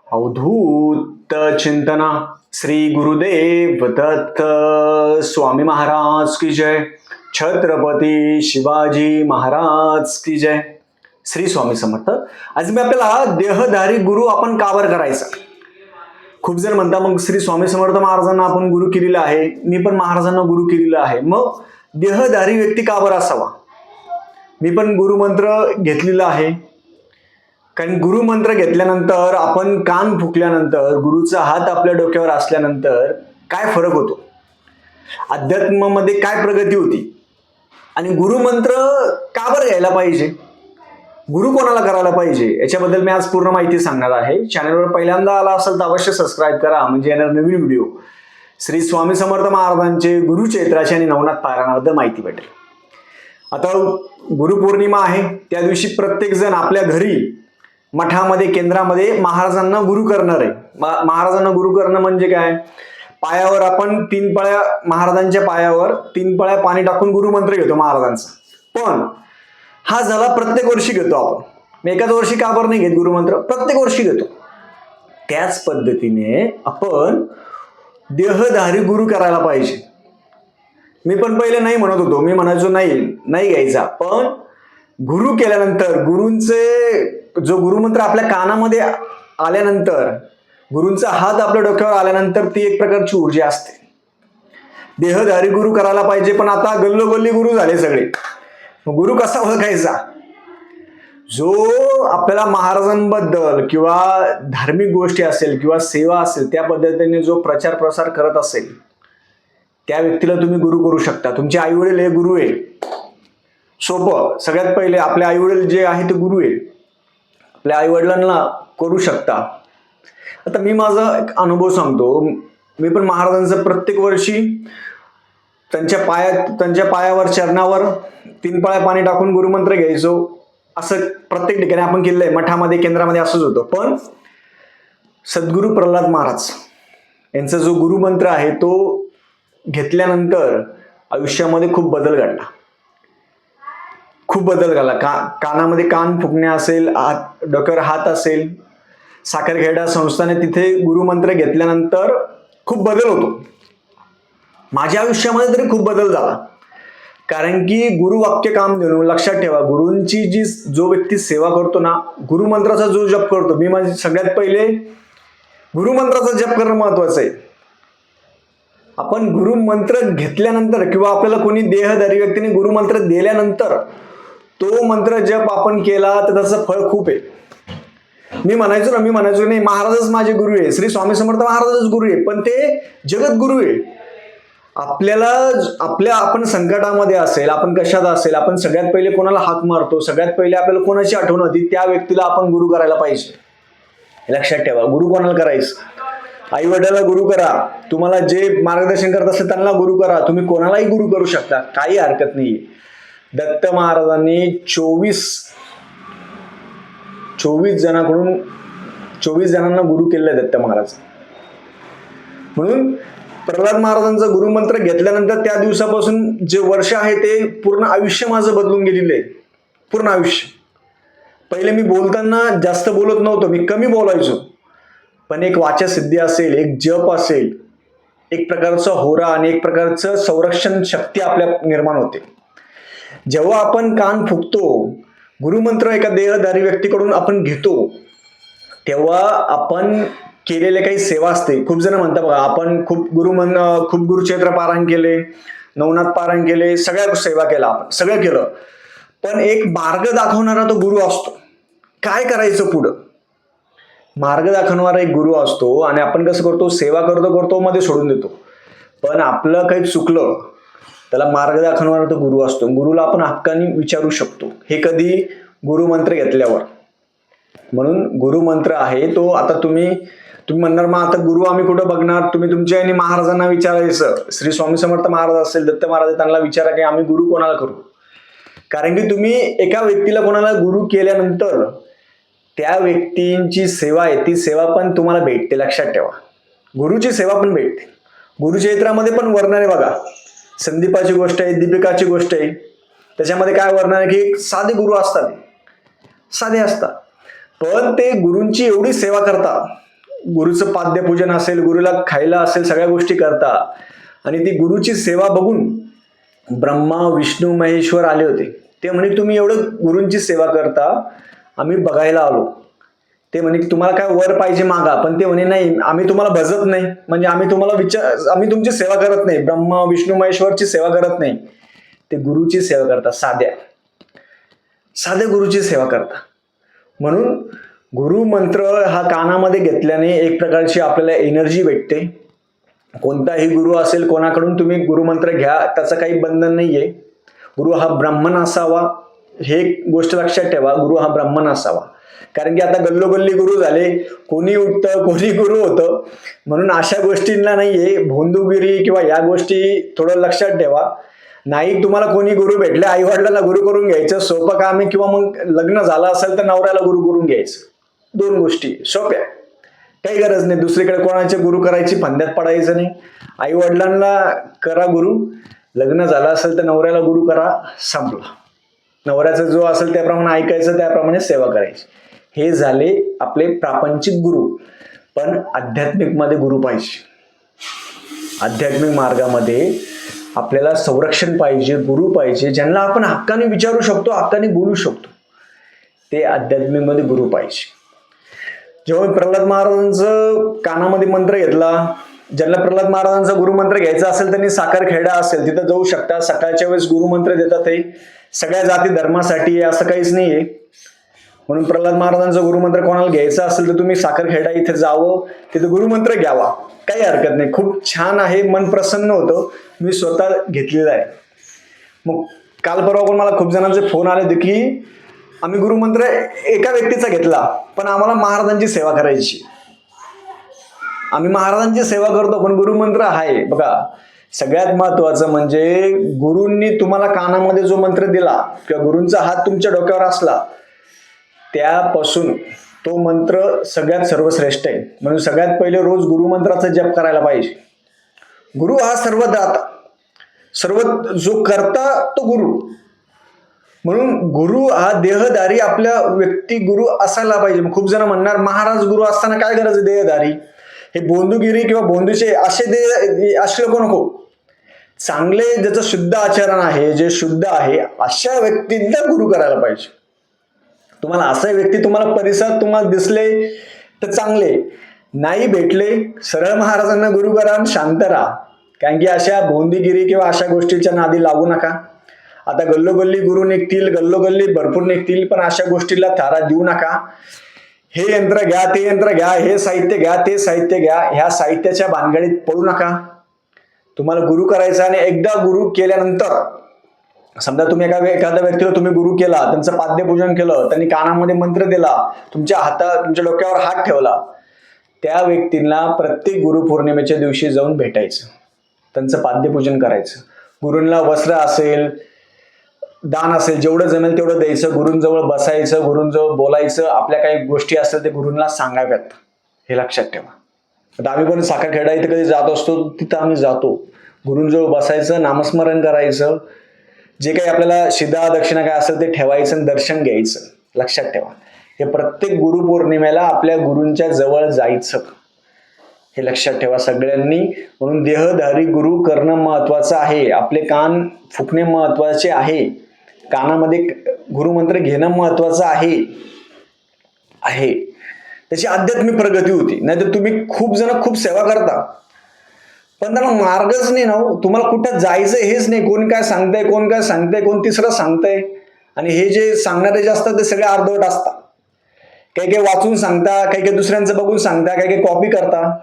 अवधूत चिंतना श्री गुरुदेव दत्त स्वामी महाराज की जय. छत्रपती शिवाजी महाराज की जय. श्री स्वामी समर्थ. आज मी आपल्याला देहधारी गुरु आपण का बरं करायचा. खूप जण म्हणता मग श्री स्वामी समर्थ महाराजांना आपण गुरु केलेला आहे, मी पण महाराजांना गुरु केलेला आहे, मग देहधारी व्यक्ती का बरं असावा. मी पण गुरुमंत्र घेतलेला आहे. कारण गुरुमंत्र घेतल्यानंतर आपण कान फुकल्यानंतर गुरुचा हात आपल्या डोक्यावर असल्यानंतर काय फरक होतो, अध्यात्मामध्ये काय प्रगती होती आणि गुरुमंत्र का बरं घ्यायला पाहिजे, गुरु कोणाला करायला पाहिजे, याच्याबद्दल मी आज पूर्ण माहिती सांगणार आहे. चॅनलवर पहिल्यांदा आला असेल तर अवश्य सबस्क्राईब करा, म्हणजे येणार नवीन व्हिडिओ श्री स्वामी समर्थ महाराजांचे गुरुचैत्राची आणि नवनाथ पारायणाबद्दल माहिती भेटेल. आता गुरुपौर्णिमा आहे, त्या दिवशी प्रत्येक जण आपल्या घरी मठामध्ये केंद्रामध्ये महाराजांना गुरु करणार आहे. महाराजांना गुरु करणं म्हणजे काय, पायावर आपण 3 पळ्या महाराजांच्या पायावर 3 पळ्या पाणी टाकून गुरुमंत्र घेतो महाराजांचा. पण हा झाला प्रत्येक वर्षी घेतो आपण, एकाच वर्षी का बरं नाही घेत गुरुमंत्र, प्रत्येक वर्षी घेतो. त्याच पद्धतीने आपण देहधारी गुरु करायला पाहिजे. मी पण पहिले नाही म्हणत होतो, मी म्हणायचो नाही घ्यायचा, पण गुरु केल्यानंतर गुरूंचे जो गुरुमंत्र आपल्या कानामध्ये आल्यानंतर, गुरूंचा हात आपल्या डोक्यावर आल्यानंतर ती एक प्रकारची ऊर्जा असते. देहधारी गुरु करायला पाहिजे. पण आता गल्लोगल्ली गुरु झाले सगळे. गुरु कसा ओळखायचा, जो आपल्याला महाराजांबद्दल किंवा धार्मिक गोष्टी असेल किंवा सेवा असेल त्या पद्धतीने जो प्रचार प्रसार करत असेल त्या व्यक्तीला तुम्ही गुरु करू शकता. तुमचे आई वडील हे गुरु आहे. सोपं, सगळ्यात पहिले आपले आई वडील जे आहे ते गुरु आहे. आपल्या आई वडिलांना करू शकता. आता मी माझा एक अनुभव सांगतो. मी पण महाराजांचं प्रत्येक वर्षी त्यांच्या पायावर चरणावर 3 पळ्या पाणी टाकून गुरुमंत्र घ्यायचो. असं प्रत्येक ठिकाणी आपण केलं आहे, मठामध्ये केंद्रामध्ये असंच होतं. पण सद्गुरू प्रल्हाद महाराज यांचा जो गुरुमंत्र आहे तो घेतल्यानंतर आयुष्यामध्ये खूप बदल घडला. खूप बदल झाला. कानामध्ये कान फुकणे असेल, डोक्यावर हात असेल, साखरखेडा संस्थाने तिथे गुरुमंत्र घेतल्यानंतर खूप बदल होतो. माझ्या आयुष्यामध्ये तरी खूप बदल झाला. कारण की गुरुवाक्य काम देणं, लक्षात ठेवा, गुरूंची जो व्यक्ती सेवा करतो ना, गुरुमंत्राचा जो जप करतो, मी माझे सगळ्यात पहिले गुरुमंत्राचा जप करणं महत्वाचं आहे. आपण गुरुमंत्र घेतल्यानंतर किंवा आपल्याला कोणी देहधारी व्यक्तीने गुरुमंत्र दिल्यानंतर तो मंत्र जप आपण केला तर त्याचं फळ खूप आहे. मी म्हणायचो नाही महाराजच माझे गुरु आहे, श्री स्वामी समर्थ महाराजच गुरु आहे, पण ते जगत गुरु आहे. आपण संकटामध्ये असेल, आपण कशात असेल, आपण सगळ्यात पहिले कोणाला हाक मारतो, सगळ्यात पहिले आपल्याला कोणाची आठवण होती, त्या व्यक्तीला आपण गुरु करायला पाहिजे. लक्षात ठेवा, गुरु कोणाला करायचं, आई वडिलांना गुरु करा, तुम्हाला जे मार्गदर्शन करत असेल त्यांना गुरु करा, तुम्ही कोणालाही गुरु करू शकता, काही हरकत नाही. दत्त महाराजांनी 24 जणांना गुरु केले दत्त महाराज. म्हणून प्रल्हाद महाराजांचा गुरुमंत्र घेतल्यानंतर त्या दिवसापासून जे वर्ष आहे ते पूर्ण आयुष्य माझं बदलून गेलेलं आहे. पूर्ण आयुष्य. पहिले मी बोलताना जास्त बोलत नव्हतो, मी कमी बोलायचो, पण एक वाचासिद्धी असेल, एक जप असेल, एक प्रकारचा होरा आणि एक प्रकारचं संरक्षण शक्ती आपल्या निर्माण होते. जेव्हा आपण कान फुकतो, गुरुमंत्र एका देहधारी व्यक्तीकडून आपण घेतो, तेव्हा आपण केलेले काही सेवा असते. खूप जण म्हणतात बघा, आपण खूप गुरुचैत्र पारायण केले, नवनाथ पारायण केले, सगळ्या सेवा केला, आपण सगळं केलं, पण एक मार्ग दाखवणारा तो गुरु असतो. काय करायचं पुढं, मार्ग दाखवणारा एक गुरु असतो. आणि आपण कसं करतो, सेवा करतो मध्ये सोडून देतो. पण आपलं काही चुकलं, त्याला मार्ग दाखवणारा तो गुरु असतो. गुरुला आपण हक्काने विचारू शकतो. हे कधी गुरुमंत्र घेतल्यावर. म्हणून गुरुमंत्र आहे तो, आता तुम्ही म्हणणार मग आता गुरु आम्ही कुठं बघणार, तुम्ही तुमच्या आणि महाराजांना विचारायचं. श्री स्वामी समर्थ महाराज असेल, दत्त महाराज, त्यांना विचारा की आम्ही गुरु कोणाला करू. कारण की तुम्ही एका व्यक्तीला कोणाला गुरु केल्यानंतर त्या व्यक्तींची सेवा आहे, ती सेवा पण तुम्हाला भेटते. लक्षात ठेवा, गुरुची सेवा पण भेटते. गुरुचैत्रामध्ये पण वर्णन आहे बघा, संदीपाची गोष्ट आहे, दीपिकाची गोष्ट आहे. त्याच्यामध्ये काय वर्णन आहे की साधे गुरु असतात, साधे असतात, पण ते गुरूंची एवढी सेवा करतात, गुरुचं पाद्यपूजन असेल, गुरुला खायला असेल, सगळ्या गोष्टी करता. आणि ती गुरुची सेवा बघून ब्रह्मा विष्णू महेश्वर आले होते. ते म्हणे तुम्ही एवढं गुरूंची सेवा करता, आम्ही बघायला आलो. ते म्हणे तुम्हाला काय वर पाहिजे मागा. पण ते म्हणे नाही, आम्ही तुम्हाला भजत नाही, म्हणजे आम्ही तुमची सेवा करत नाही, ब्रह्मा विष्णू महेश्वरची सेवा करत नाही. ते गुरुची सेवा करतात, साध्या गुरुची सेवा करता. म्हणून गुरु मंत्र हा कानामध्ये घेतल्याने एक प्रकारची आपल्याला एनर्जी भेटते. कोणताही गुरु असेल, कोणाकडून तुम्ही गुरुमंत्र घ्या, त्याचं काही बंधन नाहीये. गुरु हा ब्राह्मण असावा, हे गोष्ट लक्षात ठेवा. गुरु हा ब्राह्मण असावा. कारण की आता गल्लोगल्ली गुरु झाले, कोणी उठतं कोणी गुरु होतं. म्हणून अशा गोष्टींना नाहीये भोंदूगिरी किंवा या गोष्टी थोडं लक्षात ठेवा. नाही तुम्हाला कोणी गुरु भेटले, आई वडिलांना गुरु करून घ्यायचं सोपं काम आहे, किंवा मग लग्न झालं असेल तर नवऱ्याला गुरु करून घ्यायचं. 2 गोष्टी सोप्या, काही गरज नाही दुसरीकडे कोणाचे गुरु करायची फंद्यात पडायचं नाही. आई वडिलांना करा गुरु, लग्न झालं असेल तर नवऱ्याला गुरु करा, संपला. नवऱ्याचं जो असेल त्याप्रमाणे ऐकायचं, त्याप्रमाणे सेवा करायची. हे झाले आपले प्रापंचिक गुरु. पण आध्यात्मिक मध्ये गुरु पाहिजे. आध्यात्मिक मार्गामध्ये आपल्याला संरक्षण पाहिजे, गुरु पाहिजे, ज्यांना आपण हक्काने विचारू शकतो, हक्काने बोलू शकतो. ते आध्यात्मिक मध्ये गुरु पाहिजे. जेव्हा प्रल्हाद महाराजांचं कानामध्ये मंत्र घेतला, ज्यांना प्रल्हाद महाराजांचा गुरुमंत्र घ्यायचा असेल त्यांनी साखरखेडा असेल तिथं जाऊ शकता. सकाळच्या वेळेस गुरुमंत्र देतात. ते सगळ्या जाती धर्मासाठी असं काहीच नाहीये. म्हणून प्रल्हाद महाराजांचा गुरुमंत्र कोणाला घ्यायचा असेल तर तुम्ही साखरखेडा इथे जावं, तिथे गुरुमंत्र घ्यावा, काही हरकत नाही. खूप छान आहे, मन प्रसन्न होतं. मी स्वतः घेतलेला आहे. मग काल परवा पण मला खूप जणांचे फोन आले होते की आम्ही गुरुमंत्र एका व्यक्तीचा घेतला, पण आम्हाला महाराजांची सेवा करायची. आम्ही महाराजांची सेवा करतो पण गुरुमंत्र आहे. बघा, सगळ्यात महत्वाचं म्हणजे गुरूंनी तुम्हाला कानामध्ये जो मंत्र दिला किंवा गुरूंचा हात तुमच्या डोक्यावर असला, त्यापासून तो मंत्र सगळ्यात सर्वश्रेष्ठ आहे. म्हणून सगळ्यात पहिले रोज गुरुमंत्राचा जप करायला पाहिजे. गुरु हा सर्वदाता, सर्व जो करता तो गुरु. म्हणून गुरु हा देहधारी आपल्या व्यक्ती गुरु असायला पाहिजे. खूप जण म्हणणार महाराज गुरु असताना काय गरज आहे देहधारी, हे बोंदूगिरी किंवा बोंदूचे असे लोक नको. चांगले ज्याचं शुद्ध आचरण आहे, जे शुद्ध आहे, अशा व्यक्तींना गुरु करायला पाहिजे. तुम्हाला असा व्यक्ती तुम्हाला परिसरात तुम्हाला दिसले तर चांगले, नाही भेटले सरळ महाराजांना गुरु करा, शांत राहा. कारण की अशा बोंदीगिरी किंवा अशा गोष्टीच्या नादी लागू नका. आता गल्लोगल्ली गुरु निघतील, गल्लोगल्ली भरपूर निघतील, पण अशा गोष्टीला थारा देऊ नका. हे यंत्र घ्या, ते यंत्र घ्या, हे साहित्य घ्या, ते साहित्य घ्या, ह्या साहित्याच्या भानगडीत पडू नका. तुम्हाला गुरु करायचा आणि एकदा गुरु केल्यानंतर, समजा तुम्ही एखाद्या व्यक्तीला तुम्ही गुरु केला, त्यांचं पाद्यपूजन केलं, त्यांनी कानामध्ये मंत्र दिला, तुमच्या डोक्यावर हात ठेवला, त्या व्यक्तींना प्रत्येक गुरुपौर्णिमेच्या दिवशी जाऊन भेटायचं, त्यांचं पाद्यपूजन करायचं. गुरूंना वस्त्र असेल, दान असेल, जेवढं जमेल तेवढं द्यायचं, गुरूंजवळ बसायचं, गुरूंजवळ बोलायचं, आपल्या काही गोष्टी असतील ते गुरूंना सांगाव्यात, हे लक्षात ठेवा. आता आम्ही पण साखरखेडा इथे कधी जात असतो, तिथं आम्ही जातो, गुरूंजवळ बसायचं, नामस्मरण करायचं, जे काही आपल्याला शिदा दक्षिणा काय असेल ते ठेवायचं, दर्शन घ्यायचं. लक्षात ठेवा, हे प्रत्येक गुरुपौर्णिमेला आपल्या गुरूंच्या जवळ जायचं, हे लक्षात ठेवा सगळ्यांनी. म्हणून देहधारी गुरु करणं महत्वाचं आहे. आपले कान फुकणे महत्वाचे आहे, कानामध्ये गुरुमंत्र घेणं महत्वाचं आहे. त्याची आध्यात्मिक प्रगती होती. नाहीतर तुम्ही खूप जण खूप सेवा करता पण त्याला मार्गच नाही ना. तुम्हाला कुठं जायचं हेच नाही. कोण काय सांगतंय, कोण तिसरं सांगतंय. आणि हे जे सांगणारे जे असतात ते सगळे अर्धवट असतात. काही वाचून सांगता, काही दुसऱ्यांचं बघून सांगता, काही कॉपी करता.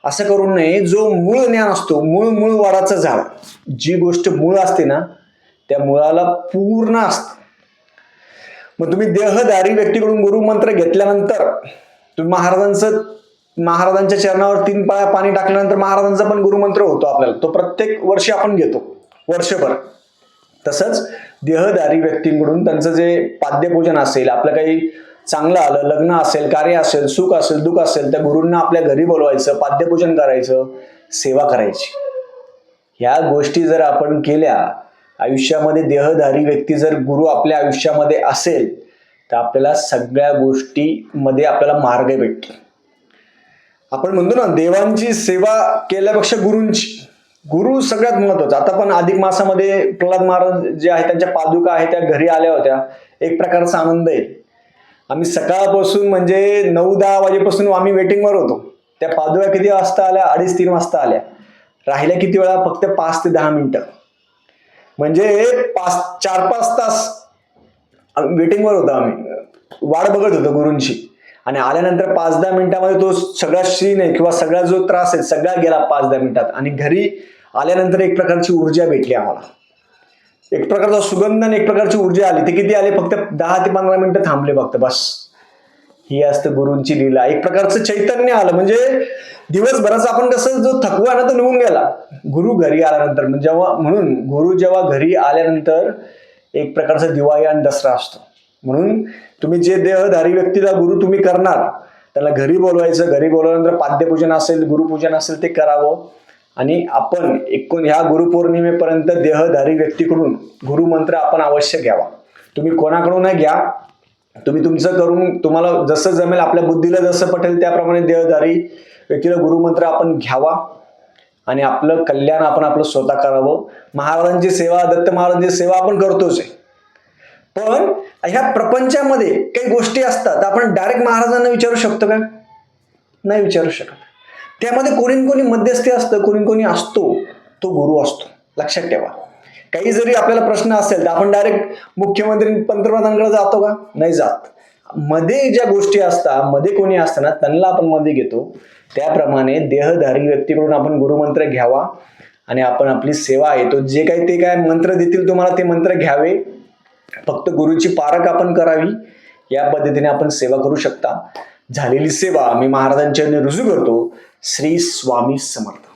असं करू नये. जो मूळ ज्ञान असतो, मूळ वडाचं झाड, जी गोष्ट मूळ असते ना, त्या मुळाला पूर्ण असतं. मग तुम्ही देहधारी व्यक्तीकडून गुरुमंत्र घेतल्यानंतर तुम्ही महाराजांच्या चरणावर 3 पाया पाणी टाकल्यानंतर महाराजांचा पण गुरुमंत्र होतो आपल्याला. तो प्रत्येक वर्षी आपण घेतो, वर्षभर. तसंच देहधारी व्यक्तींकडून त्यांचं जे पाद्यपूजन असेल, आपलं काही चांगलं आलं, लग्न असेल, कार्य असेल, सुख असेल, दुःख असेल, त्या गुरूंना आपल्या घरी बोलवायचं, पाद्यपूजन करायचं, सेवा करायची. ह्या गोष्टी जर आपण केल्या, आयुष्यामध्ये देहधारी व्यक्ती जर गुरु आपल्या आयुष्यामध्ये असेल तर आपल्याला सगळ्या गोष्टीमध्ये आपल्याला मार्ग भेटतो. आपण म्हणतो ना, देवांची सेवा केल्यापेक्षा गुरूंची. गुरु सगळ्यात महत्वाचा. आता पण अधिक मासामध्ये प्रल्हाद महाराज जे आहे त्यांच्या पादुका आहेत त्या घरी आल्या होत्या. एक प्रकारचा आनंद आहे. आम्ही सकाळपासून म्हणजे 9-10 वाजेपासून आम्ही वेटिंगवर होतो. त्या पादुका किती वाजता आल्या? 2:30-3 वाजता आल्या. राहिल्या किती वेळा? फक्त 5 ते 10 मिनिटं. म्हणजे 4-5 तास वेटिंगवर होतो आम्ही, वाट बघत होतो गुरूंची. आणि आल्यानंतर 5-10 मिनिटांमध्ये तो सगळा सीन आहे किंवा सगळा जो त्रास आहे सगळा गेला 5-10 मिनिटात. आणि घरी आल्यानंतर एक प्रकारची ऊर्जा भेटली आम्हाला. एक प्रकारचा सुगंध आणि एक प्रकारची ऊर्जा आली. ते किती आले? फक्त 10 ते 15 मिनिटं थांबले फक्त, बस. ही असतं गुरूंची लीला. एक प्रकारचं चैतन्य आलं. म्हणजे दिवसभराचा आपण कसं जो थकवा ना तो निघून गेला गुरु घरी आल्यानंतर. म्हणून गुरु जेव्हा घरी आल्यानंतर एक प्रकारचा दिवाळी आणि दसरा असतो. म्हणून तुम्ही जे देहधारी व्यक्तीला गुरु तुम्ही करणार त्याला घरी बोलवायचं. घरी बोलवल्यानंतर पाद्यपूजन असेल, गुरुपूजन असेल ते करावं. आणि आपण ह्या गुरुपौर्णिमेपर्यंत देहधारी व्यक्तीकडून गुरुमंत्र आपण अवश्य घ्यावा. तुम्ही कोणाकडून घ्या, तुम्ही तुमचं करून तुम्हाला जसं जमेल, आपल्या बुद्धीला जसं पटेल त्याप्रमाणे देहधारी व्यक्तीला गुरुमंत्र आपण घ्यावा आणि आपलं कल्याण आपण आपलं स्वतः करावं. महाराजांची सेवा, दत्त महाराजांची सेवा आपण करतोच आहे. पण ह्या प्रपंचामध्ये काही गोष्टी असतात आपण डायरेक्ट महाराजांना विचारू शकतो का? नाही विचारू शकत. त्यामध्ये कोणी मध्यस्थी असतं, कोणी असतो, तो गुरु असतो. लक्षात ठेवा. काही जरी आपल्याला प्रश्न असेल तर आपण डायरेक्ट मुख्यमंत्री पंतप्रधानांकडे जातो का? नाही जात. मध्ये ज्या गोष्टी असतात, मध्ये कोणी असताना त्यांना आपण मध्ये घेतो. त्याप्रमाणे देहधारी व्यक्तीकडून आपण गुरुमंत्र घ्यावा आणि आपण आपली सेवा आहे तो जे काही ते काय मंत्र देतील तुम्हाला ते मंत्र घ्यावे. फक्त गुरुची पारख आपण करावी. या पद्धतीने आपण सेवा करू शकता. झालेली सेवा मी महाराजांच्या रुजू करतो. श्री स्वामी समर्थ.